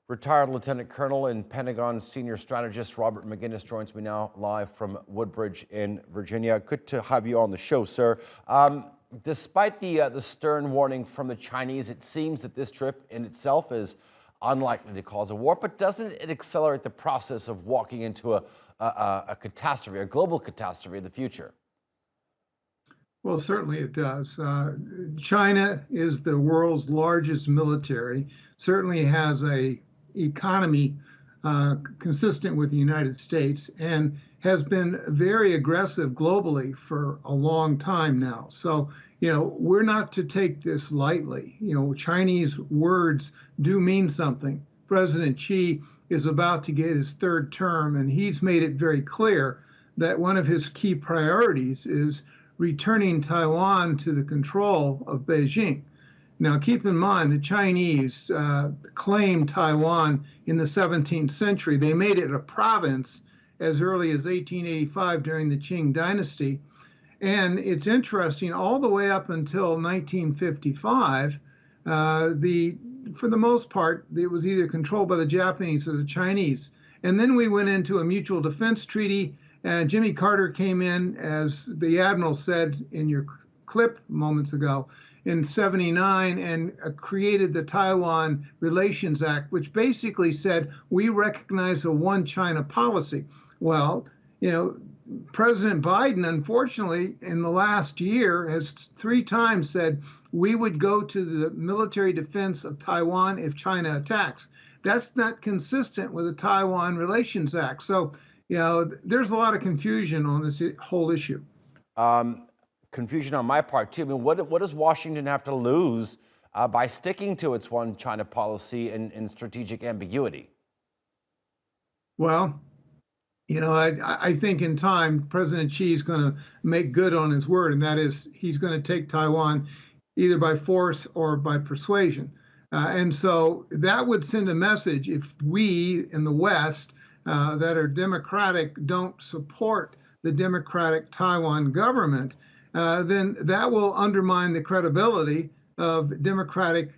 Retired Lieutenant Colonel and Pentagon senior strategist Robert Maginnis joins me now live from Woodbridge in Virginia. Good to have you on the show, sir. Despite the stern warning from the Chinese, it seems that this trip in itself is unlikely to cause a war, but doesn't it accelerate the process of walking into a catastrophe, a global catastrophe in the future? Well, certainly it does. China is the world's largest military, certainly has a economy consistent with the United States, and has been very aggressive globally for a long time now. So, we're not to take this lightly. Chinese words do mean something. President Xi is about to get his third term, and he's made it very clear that one of his key priorities is returning Taiwan to the control of Beijing. Now, keep in mind, the Chinese claimed Taiwan in the 17th century. They made it a province as early as 1885 during the Qing dynasty. And it's interesting, all the way up until 1955, for the most part, it was either controlled by the Japanese or the Chinese. And then we went into a mutual defense treaty, and Jimmy Carter came in, as the Admiral said in your clip moments ago, in '79 and created the Taiwan Relations Act, which basically said we recognize a one China policy. Well, President Biden, unfortunately, in the last year has 3 times said we would go to the military defense of Taiwan if China attacks. That's not consistent with the Taiwan Relations Act. So, there's a lot of confusion on this whole issue. Confusion on my part, too. I mean, what does Washington have to lose by sticking to its one China policy in strategic ambiguity? Well, I think in time, President Xi is going to make good on his word, and that is he's going to take Taiwan either by force or by persuasion. And so that would send a message if we in the West that are democratic don't support the democratic Taiwan government, then that will undermine the credibility of democratic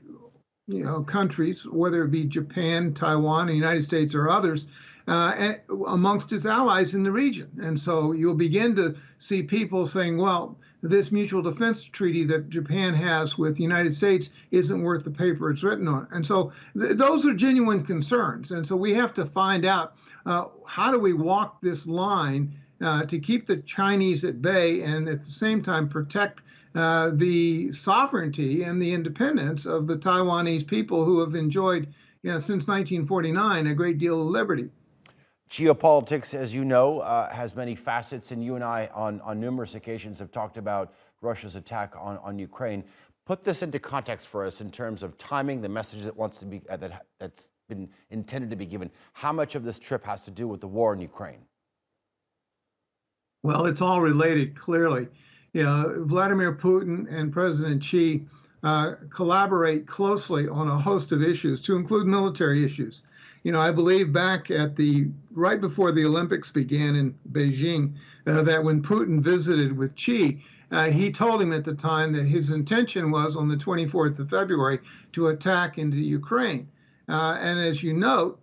countries, whether it be Japan, Taiwan, the United States, or others, amongst its allies in the region. And so you'll begin to see people saying, well, this mutual defense treaty that Japan has with the United States isn't worth the paper it's written on. And so those are genuine concerns. And so we have to find out how do we walk this line to keep the Chinese at bay and at the same time protect the sovereignty and the independence of the Taiwanese people who have enjoyed, since 1949, a great deal of liberty. Geopolitics, as you know, has many facets, and you and I on numerous occasions have talked about Russia's attack on Ukraine. Put this into context for us in terms of timing, the message that wants to be that's been intended to be given. How much of this trip has to do with the war in Ukraine? Well, it's all related, clearly. Vladimir Putin and President Xi collaborate closely on a host of issues, to include military issues. I believe back at right before the Olympics began in Beijing, that when Putin visited with Xi, he told him at the time that his intention was on the 24th of February to attack into Ukraine. And as you note,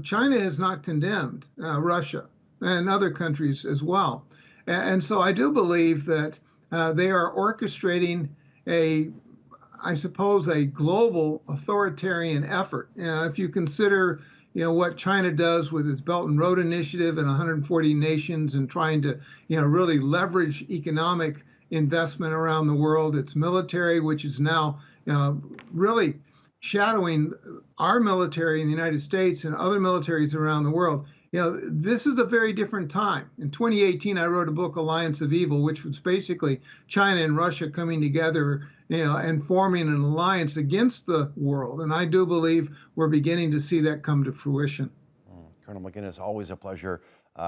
China has not condemned Russia and other countries as well. And so I do believe that they are orchestrating I suppose, a global authoritarian effort. If you consider, what China does with its Belt and Road Initiative in 140 nations and trying to, really leverage economic investment around the world, its military, which is now, really shadowing our military in the United States and other militaries around the world. This is a very different time. In 2018, I wrote a book, Alliance of Evil, which was basically China and Russia coming together, and forming an alliance against the world. And I do believe we're beginning to see that come to fruition. Colonel Maginnis, always a pleasure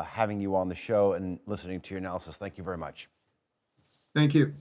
having you on the show and listening to your analysis. Thank you very much. Thank you.